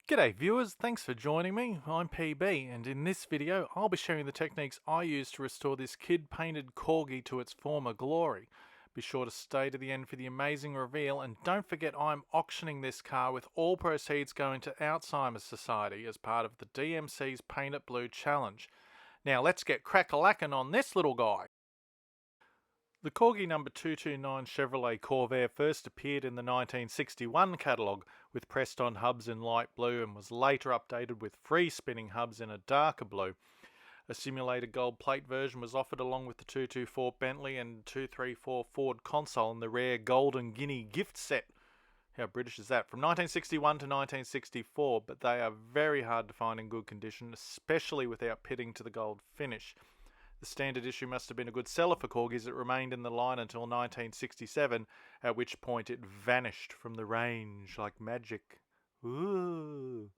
G'day viewers, thanks for joining me. I'm PB and in this video I'll be sharing the techniques I use to restore this kid painted Corgi to its former glory. Be sure to stay to the end for the amazing reveal, and don't forget I'm auctioning this car with all proceeds going to Alzheimer's Society as part of the DMC's Paint It Blue challenge. Now let's get crack-a-lackin' on this little guy. The Corgi number 229 Chevrolet Corvair first appeared in the 1961 catalogue with pressed-on hubs in light blue and was later updated with free-spinning hubs in a darker blue. A simulated gold plate version was offered along with the 224 Bentley and 234 Ford console in the rare Golden Guinea gift set. How British is that? From 1961 to 1964, but they are very hard to find in good condition, especially without pitting to the gold finish. The standard issue must have been a good seller for Corgis. It remained in the line until 1967, at which point it vanished from the range like magic. Ooh.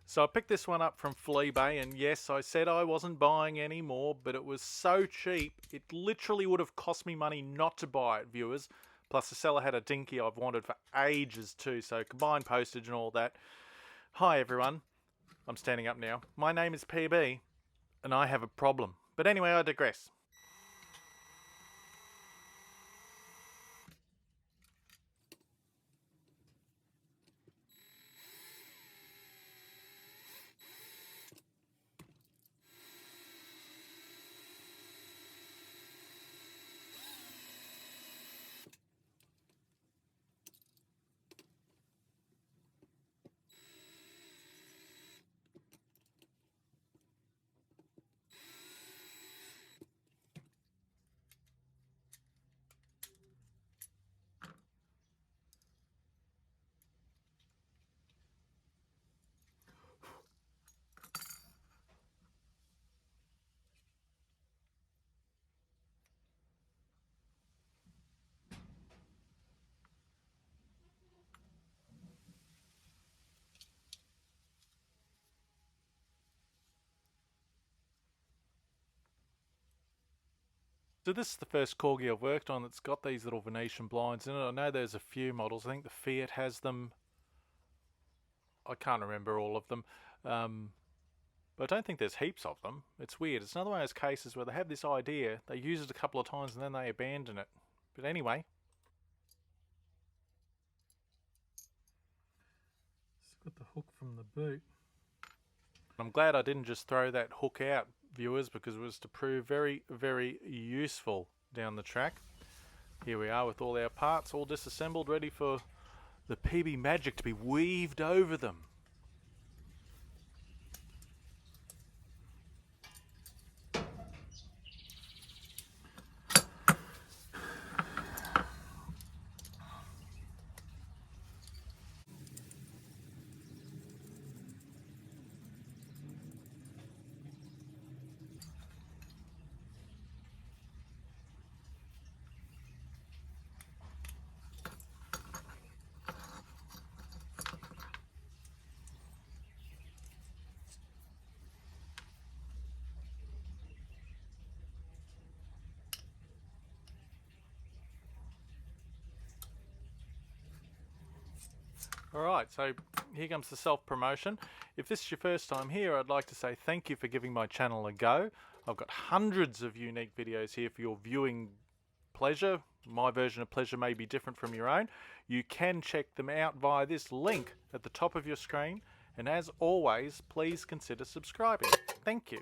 So I picked this one up from Fleabay, and yes, I said I wasn't buying any more, but it was so cheap, it literally would have cost me money not to buy it, viewers. Plus the seller had a dinky I've wanted for ages too, so combined postage and all that. Hi everyone, I'm standing up now. My name is PB. And I have a problem. But anyway, I digress. So this is the first Corgi I've worked on that's got these little Venetian blinds in it. I know there's a few models. I think the Fiat has them. I can't remember all of them. But I don't think there's heaps of them. It's weird. It's another one of those cases where they have this idea, they use it a couple of times and then they abandon it. But anyway. It's got the hook from the boot. I'm glad I didn't just throw that hook out, viewers, because it was to prove very, very useful down the track. Here we are with all our parts all disassembled, ready for the PB magic to be weaved over them. Alright, so here comes the self-promotion. If this is your first time here, I'd like to say thank you for giving my channel a go. I've got hundreds of unique videos here for your viewing pleasure. My version of pleasure may be different from your own. You can check them out via this link at the top of your screen. And as always, please consider subscribing. Thank you.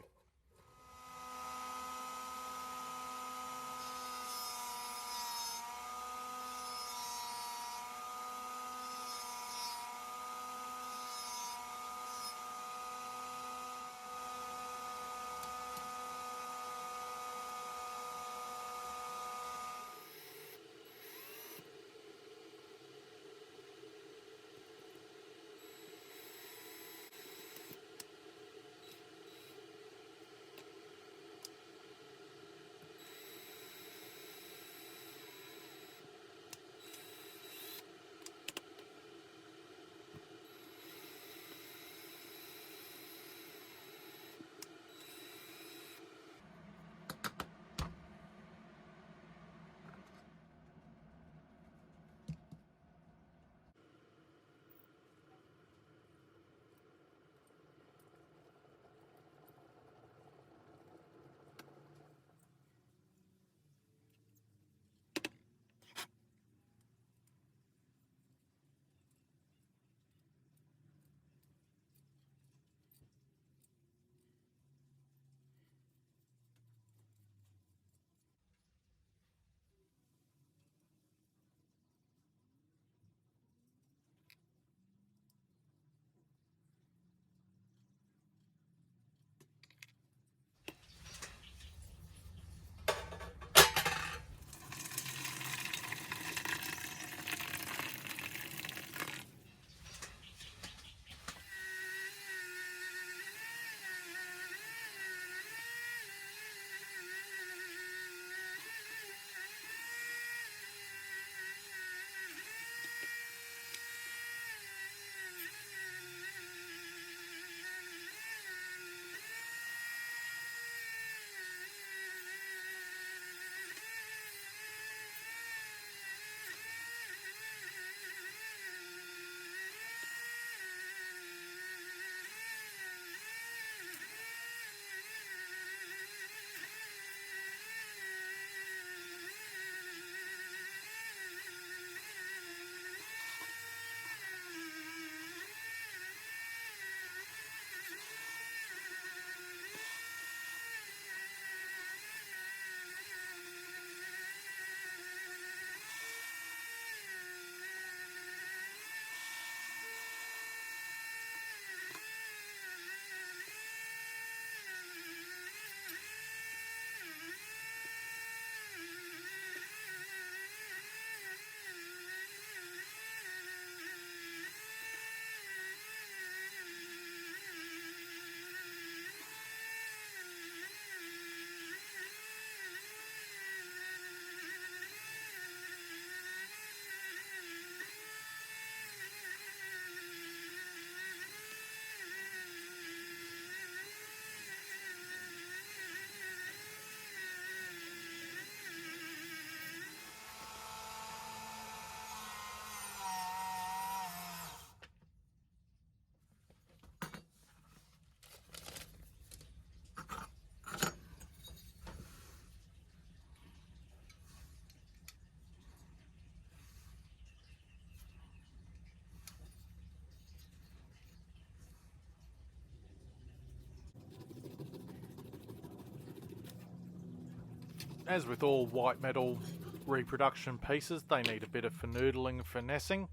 as with all white metal reproduction pieces, they need a bit of finoodling and finessing.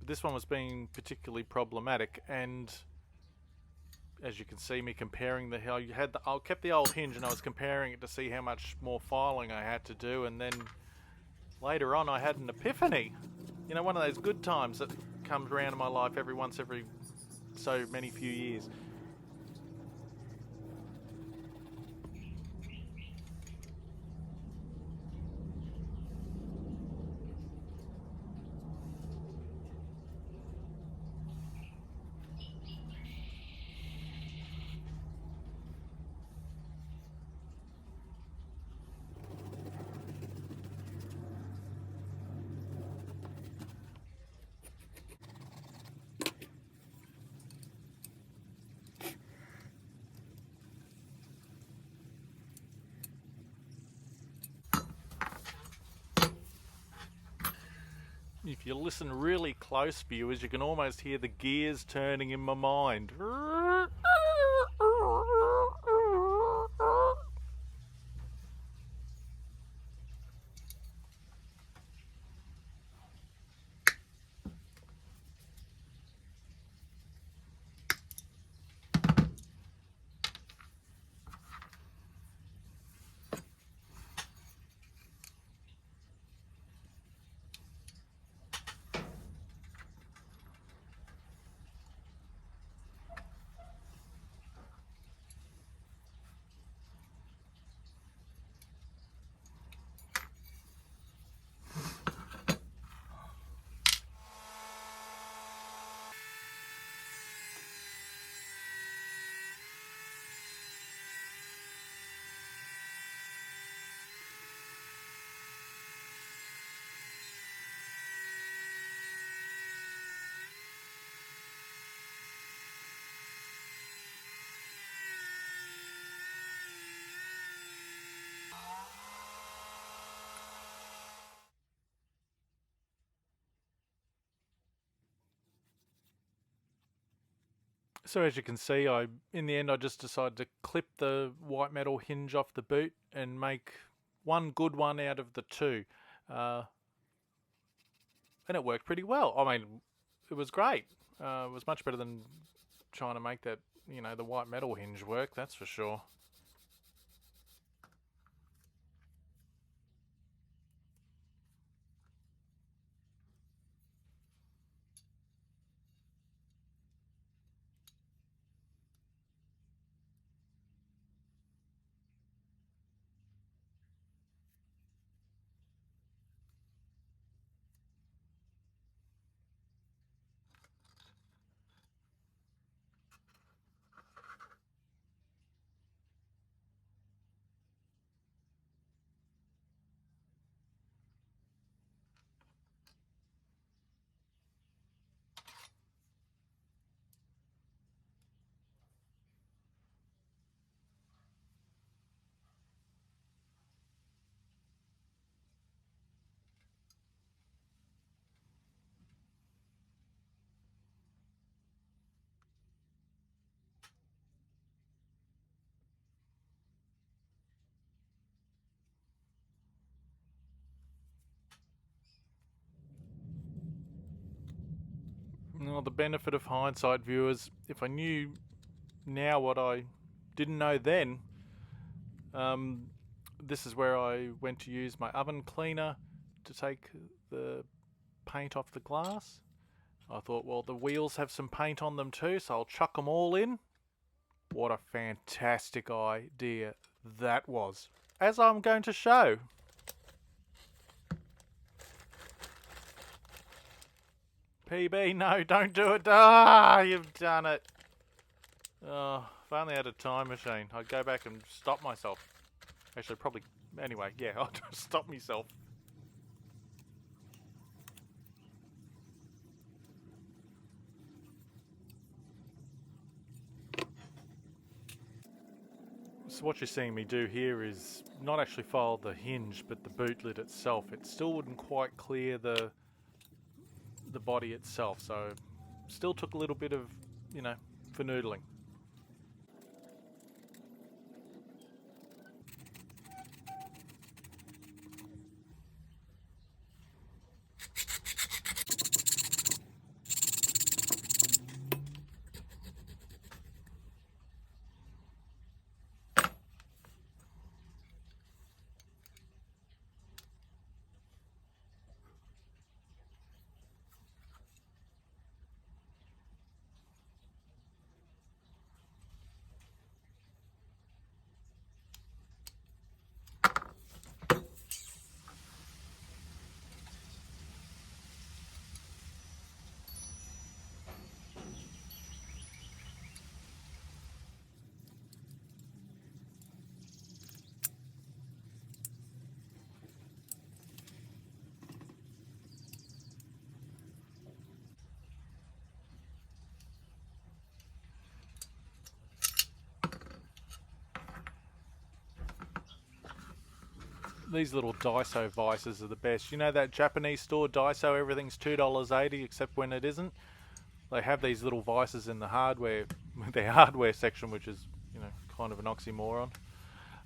This one was being particularly problematic, and as you can see me comparing I kept the old hinge and I was comparing it to see how much more filing I had to do, and then later on I had an epiphany. You know, one of those good times that comes around in my life every so many few years. If you listen really close, viewers, you can almost hear the gears turning in my mind. So as you can see, in the end I just decided to clip the white metal hinge off the boot and make one good one out of the two. And it worked pretty well. I mean, it was great. It was much better than trying to make that, the white metal hinge work, that's for sure. Well, the benefit of hindsight, viewers, if I knew now what I didn't know then, this is where I went to use my oven cleaner to take the paint off the glass. I thought, well, the wheels have some paint on them too, so I'll chuck them all in. What a fantastic idea that was, as I'm going to show. PB, no, don't do it. Ah, you've done it. Oh, if I only had a time machine, I'd go back and stop myself. Actually, probably, anyway, yeah, I'll just stop myself. So what you're seeing me do here is not actually file the hinge, but the boot lid itself. It still wouldn't quite clear the body itself, so still took a little bit of, finoodling. These little Daiso vices are the best. You know that Japanese store Daiso, everything's $2.80 except when it isn't? They have these little vices in the hardware, their hardware section, which is, you know, kind of an oxymoron.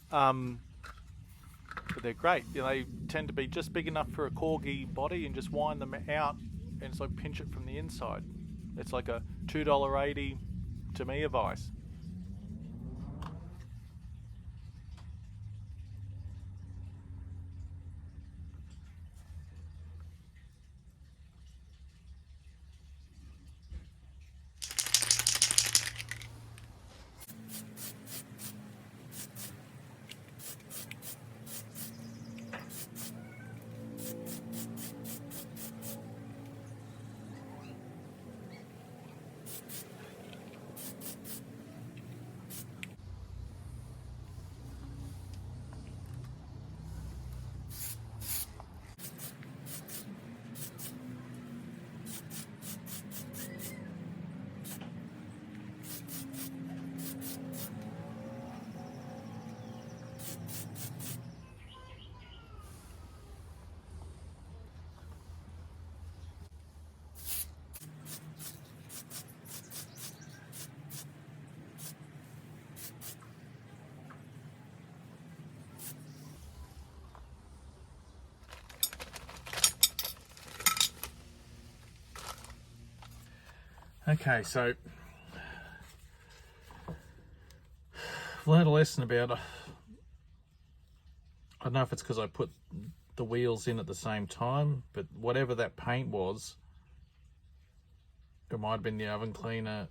But they're great. You know, they tend to be just big enough for a Corgi body and just wind them out and it's like pinch it from the inside. It's like a $2.80 Tamiya vice. Okay, so I've learned a lesson about, I don't know if it's because I put the wheels in at the same time, but whatever that paint was, it might have been the oven cleaner,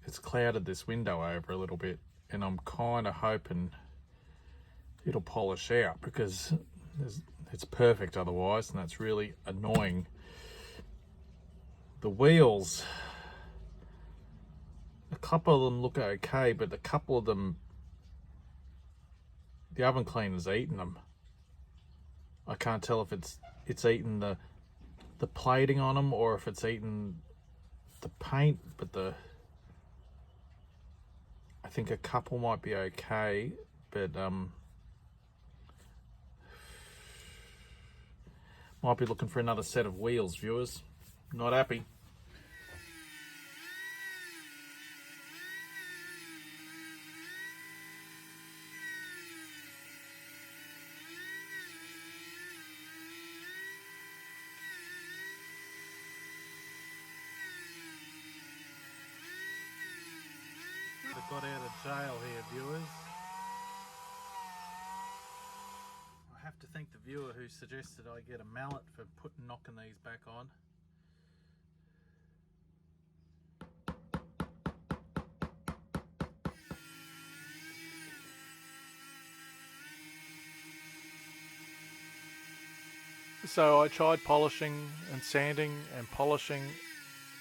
it's clouded this window over a little bit, and I'm kind of hoping it'll polish out because it's perfect otherwise, and that's really annoying. The wheels, a couple of them look okay, but a couple of them, the oven cleaner's eaten them. I can't tell if it's eaten the plating on them or if it's eaten the paint, but I think a couple might be okay, but might be looking for another set of wheels, viewers. Not happy. I got out of jail here, viewers. I have to thank the viewer who suggested I get a mallet for knocking these back on. So I tried polishing and sanding and polishing,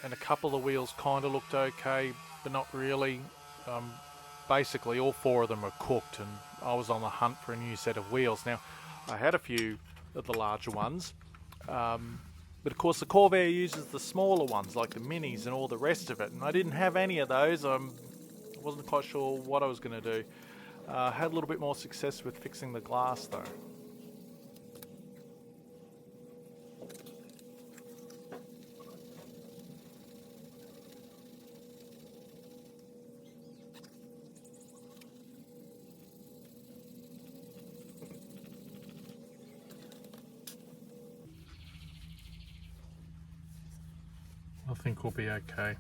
and a couple of wheels kind of looked okay, but not really. Basically all four of them are cooked, and I was on the hunt for a new set of wheels. Now, I had a few of the larger ones, but of course the Corvair uses the smaller ones like the minis and all the rest of it, and I didn't have any of those. I wasn't quite sure what I was going to do. Had a little bit more success with fixing the glass though. I think we'll be okay.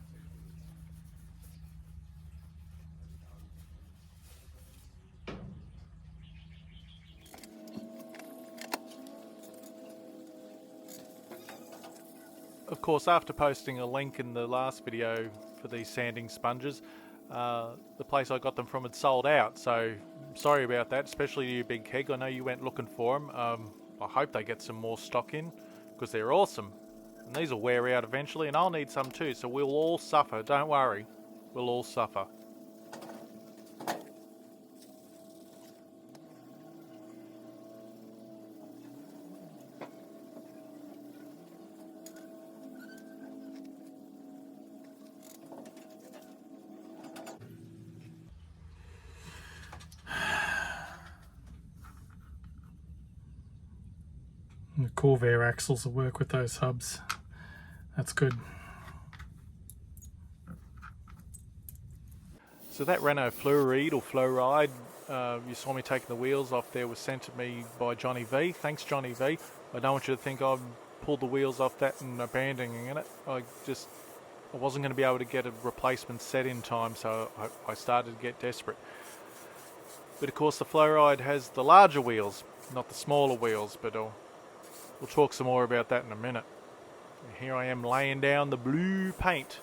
Of course, after posting a link in the last video for these sanding sponges, the place I got them from had sold out, so sorry about that, especially you, Big Keg. I know you went looking for them. I hope they get some more stock in, because they're awesome. And these will wear out eventually, and I'll need some too, so we'll all suffer. Don't worry, we'll all suffer. Corvair axles will work with those hubs. That's good. So that Renault Fluoride or Fluoride, you saw me taking the wheels off there, was sent to me by Johnny V. Thanks, Johnny V. I don't want you to think I've pulled the wheels off that and abandoning it. I wasn't going to be able to get a replacement set in time, so I started to get desperate. But of course the Fluoride has the larger wheels, not the smaller wheels, but we'll talk some more about that in a minute. Here I am laying down the blue paint.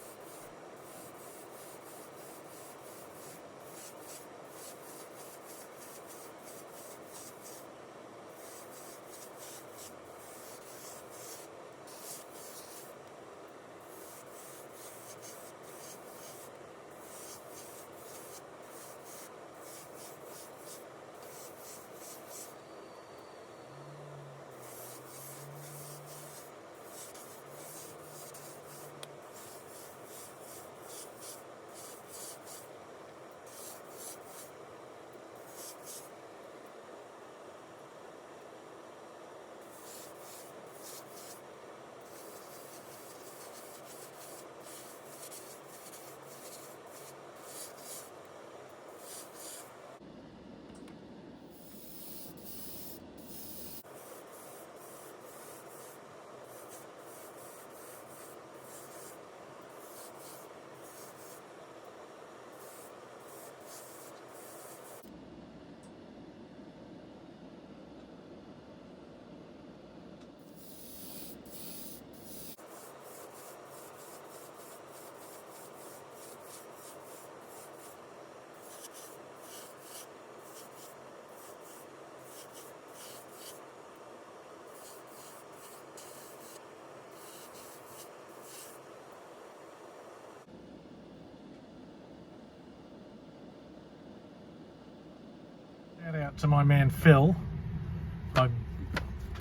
Shout out to my man Phil.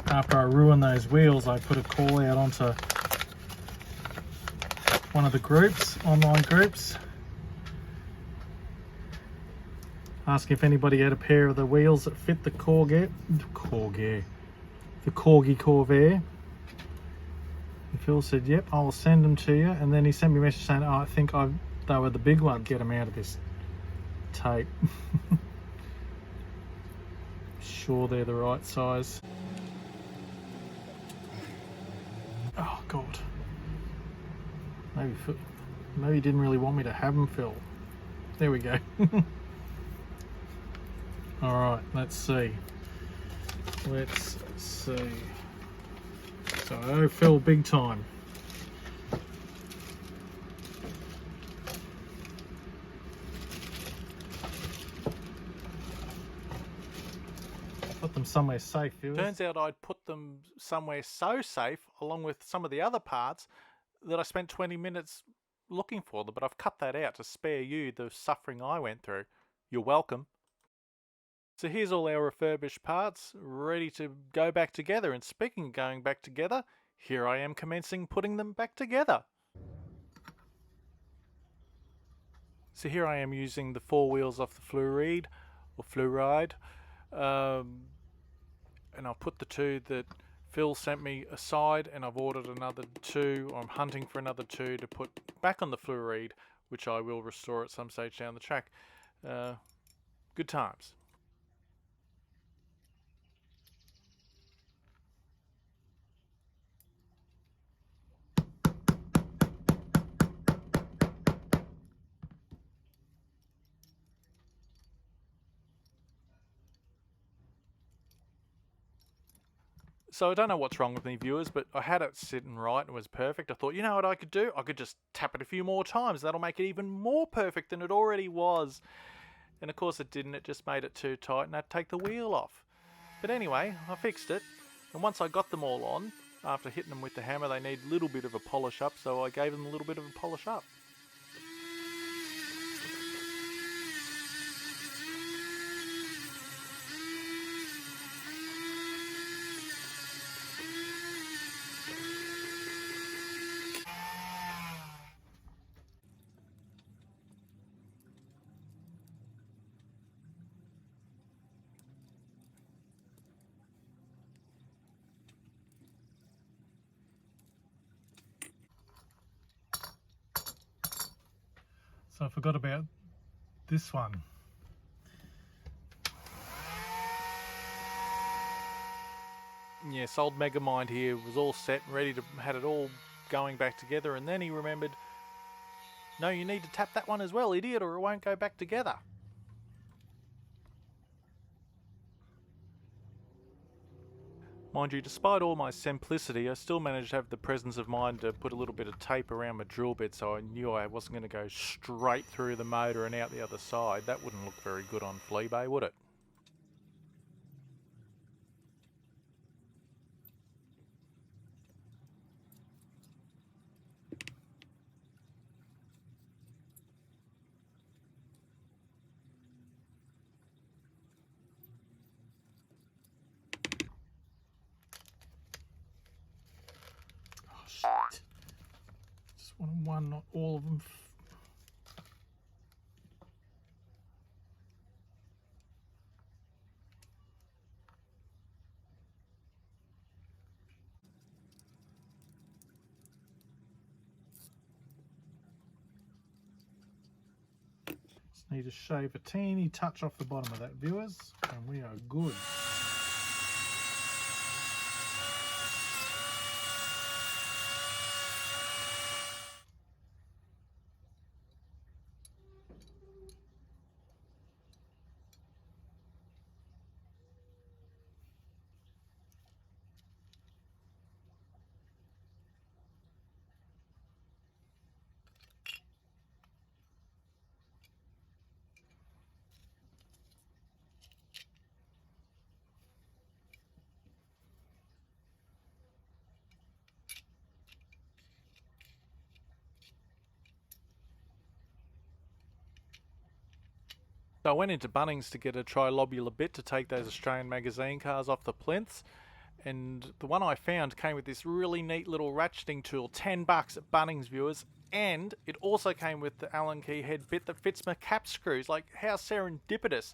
After I ruined those wheels, I put a call out onto one of the groups, online groups, asking if anybody had a pair of the wheels that fit the Corgi Corvair. And Phil said, yep, I'll send them to you. And then he sent me a message saying, oh, I think they were the big ones. Get them out of this tape. Sure they're the right size. Oh God. Maybe he didn't really want me to have them, Phil. There we go. Alright, let's see. So I owe Phil big time. Put them somewhere safe, viewers. Turns out I'd put them somewhere so safe, along with some of the other parts, that I spent 20 minutes looking for them, but I've cut that out to spare you the suffering I went through. You're welcome. So here's all our refurbished parts, ready to go back together. And speaking of going back together, here I am commencing putting them back together. So here I am using the four wheels off the Fluoride, and I've put the two that Phil sent me aside, and I've ordered another two, or I'm hunting for another two to put back on the Fluoride, which I will restore at some stage down the track. Good times. So I don't know what's wrong with me, viewers, but I had it sitting right and it was perfect. I thought, you know what I could do? I could just tap it a few more times. That'll make it even more perfect than it already was. And of course it didn't. It just made it too tight and I had to take the wheel off. But anyway, I fixed it. And once I got them all on, after hitting them with the hammer, they need a little bit of a polish up. So I gave them a little bit of a polish up. So I forgot about this one. Yes, old Megamind here was all set and ready to had it all going back together, and then he remembered, no, you need to tap that one as well, idiot, or it won't go back together. Mind you, despite all my simplicity, I still managed to have the presence of mind to put a little bit of tape around my drill bit so I knew I wasn't going to go straight through the motor and out the other side. That wouldn't look very good on Fleabay, would it? Shit. Just wanted one, not all of them. Just need to shave a teeny touch off the bottom of that, viewers, and we are good. So I went into Bunnings to get a trilobular bit to take those Australian magazine cars off the plinths, and the one I found came with this really neat little ratcheting tool, $10 at Bunnings, viewers, and it also came with the Allen key head bit that fits my cap screws. Like, how serendipitous.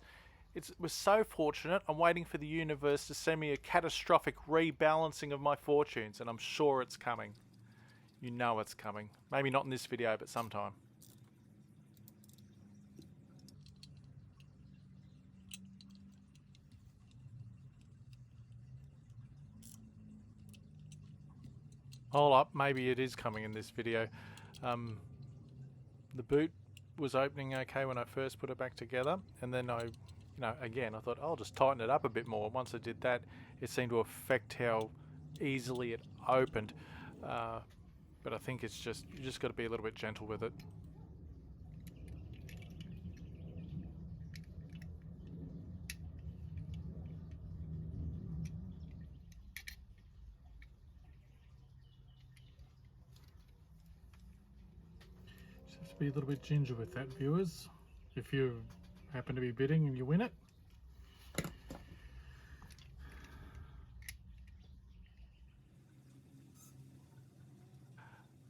It was so fortunate. I'm waiting for the universe to send me a catastrophic rebalancing of my fortunes, and I'm sure it's coming. You know it's coming. Maybe not in this video, but sometime. Hold up, maybe it is coming in this video. The boot was opening okay when I first put it back together, and then again, I thought I'll just tighten it up a bit more. Once I did that, it seemed to affect how easily it opened. But I think it's just, you just got to be a little bit gentle with it. Be a little bit ginger with that, viewers, if you happen to be bidding and you win it.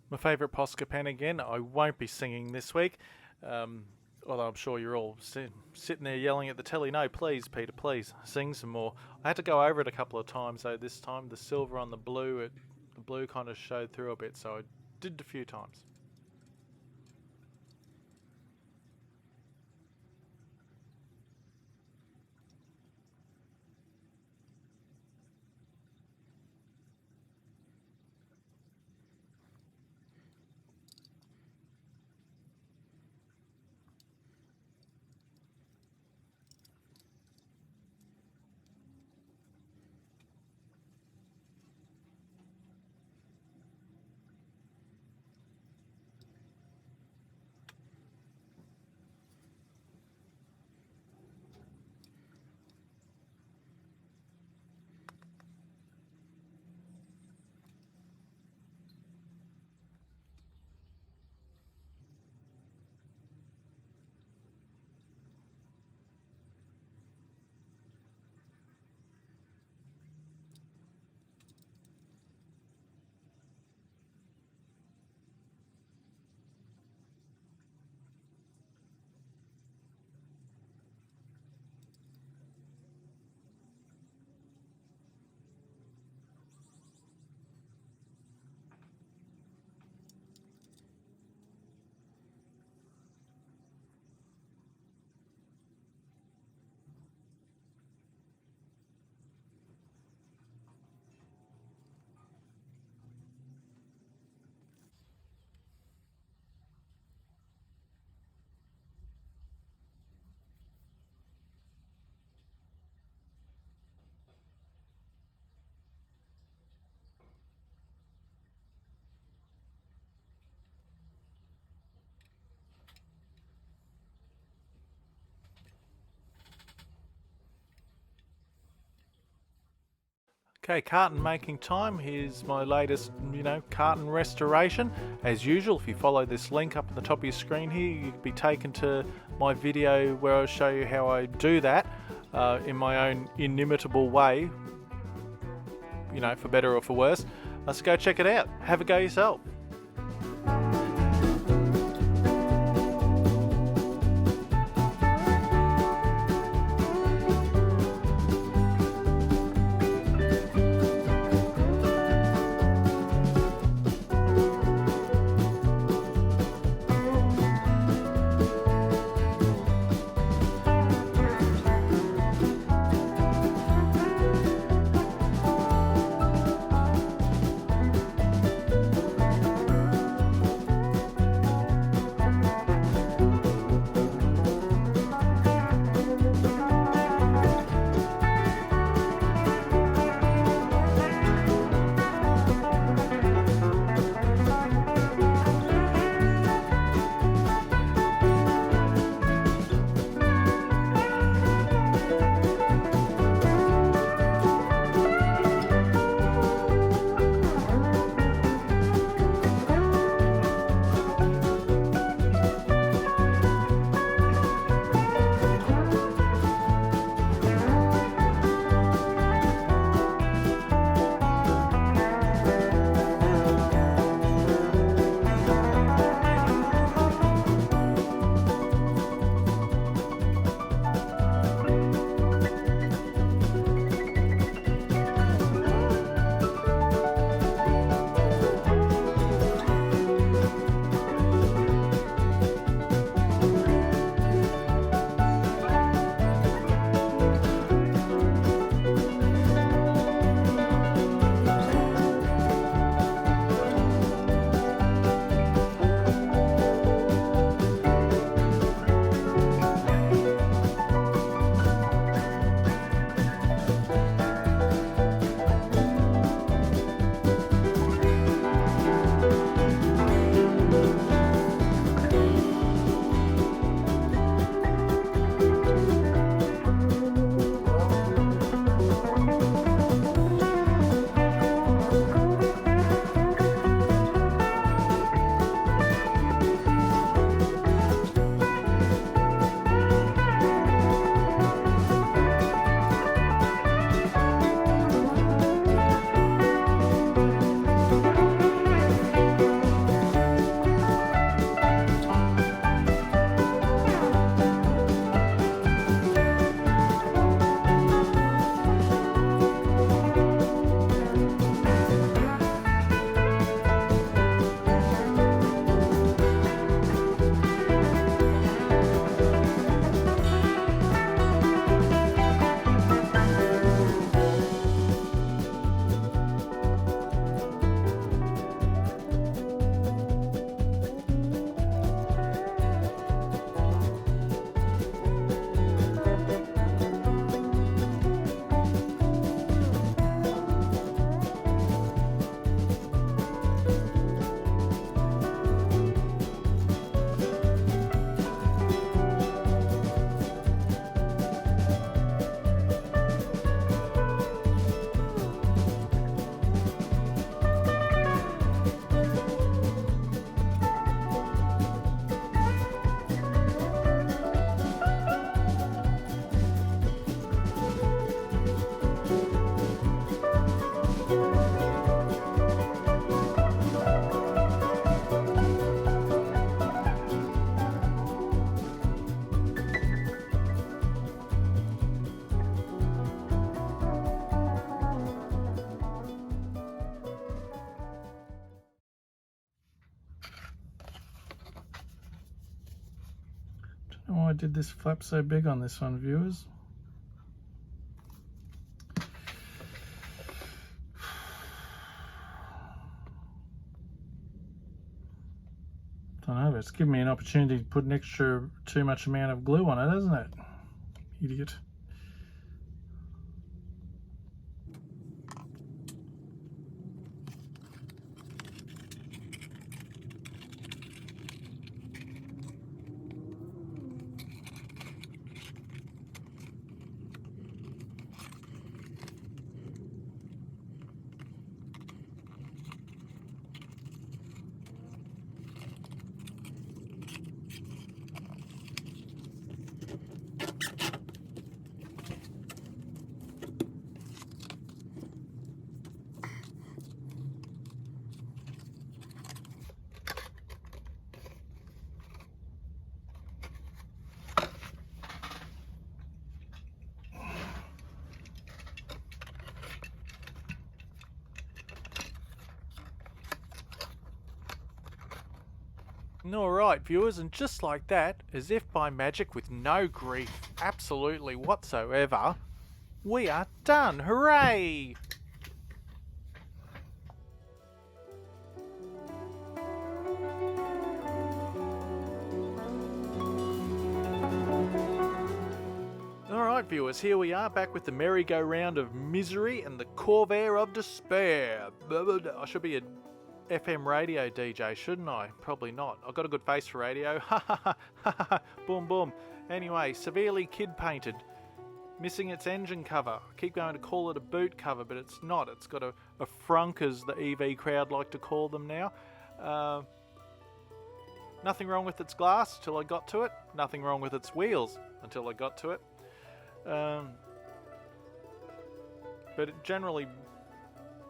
My favourite Posca pen again. I won't be singing this week, although I'm sure you're all sitting there yelling at the telly, no, please, Peter, please, sing some more. I had to go over it a couple of times, though. This time the silver on the blue, the blue kind of showed through a bit, so I did it a few times. Okay, carton making time. Here's my latest, carton restoration. As usual, if you follow this link up at the top of your screen here, you'll be taken to my video where I'll show you how I do that in my own inimitable way, for better or for worse. Let's go check it out. Have a go yourself. Oh, I did this flap so big on this one, viewers. Don't know, but it's given me an opportunity to put an extra too much amount of glue on it, hasn't it? Idiot. Alright viewers, and just like that, as if by magic with no grief absolutely whatsoever, we are done! Hooray! Alright viewers, here we are back with the merry-go-round of misery and the Corvair of despair. I should be a FM radio DJ, shouldn't I? Probably not. I've got a good face for radio. Ha ha ha ha ha. Boom boom. Anyway, severely kid painted. Missing its engine cover. I keep going to call it a boot cover, but it's not. It's got a frunk, as the EV crowd like to call them now. Nothing wrong with its glass till I got to it. Nothing wrong with its wheels until I got to it. But it generally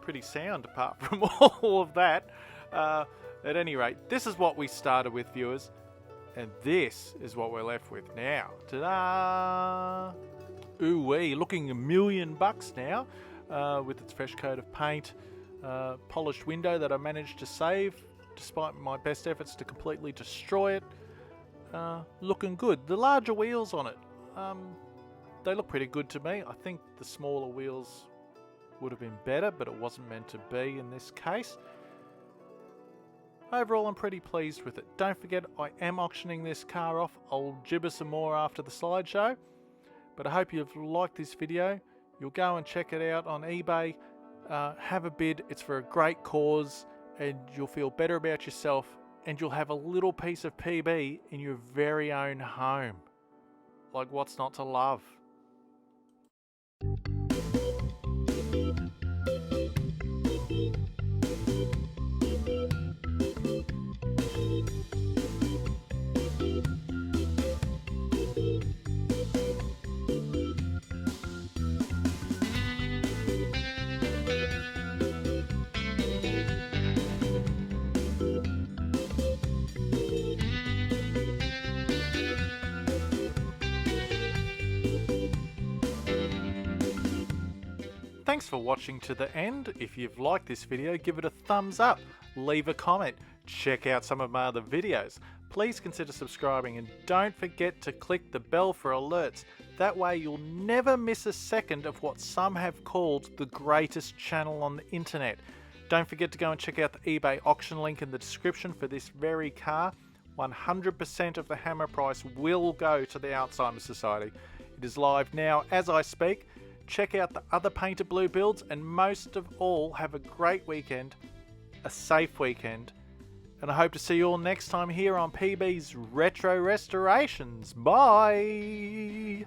pretty sound apart from all of that. At any rate, this is what we started with, viewers, and this is what we're left with now. Ta-da! Ooh-wee, looking $1 million now, with its fresh coat of paint, polished window that I managed to save despite my best efforts to completely destroy it. Looking good. The larger wheels on it, they look pretty good to me. I think the smaller wheels would have been better, but it wasn't meant to be in this case. Overall, I'm pretty pleased with it. Don't forget, I am auctioning this car off. I'll gibber some more after the slideshow. But I hope you've liked this video. You'll go and check it out on eBay. Have a bid. It's for a great cause, and you'll feel better about yourself, and you'll have a little piece of PB in your very own home. Like, what's not to love? Thanks for watching to the end. If you've liked this video, give it a thumbs up, leave a comment, check out some of my other videos. Please consider subscribing and don't forget to click the bell for alerts. That way you'll never miss a second of what some have called the greatest channel on the internet. Don't forget to go and check out the eBay auction link in the description for this very car. 100% of the hammer price will go to the Alzheimer's Society. It is live now as I speak. Check out the other painted blue builds, and most of all, have a great weekend, a safe weekend, and I hope to see you all next time here on PB's Retro Restorations. Bye!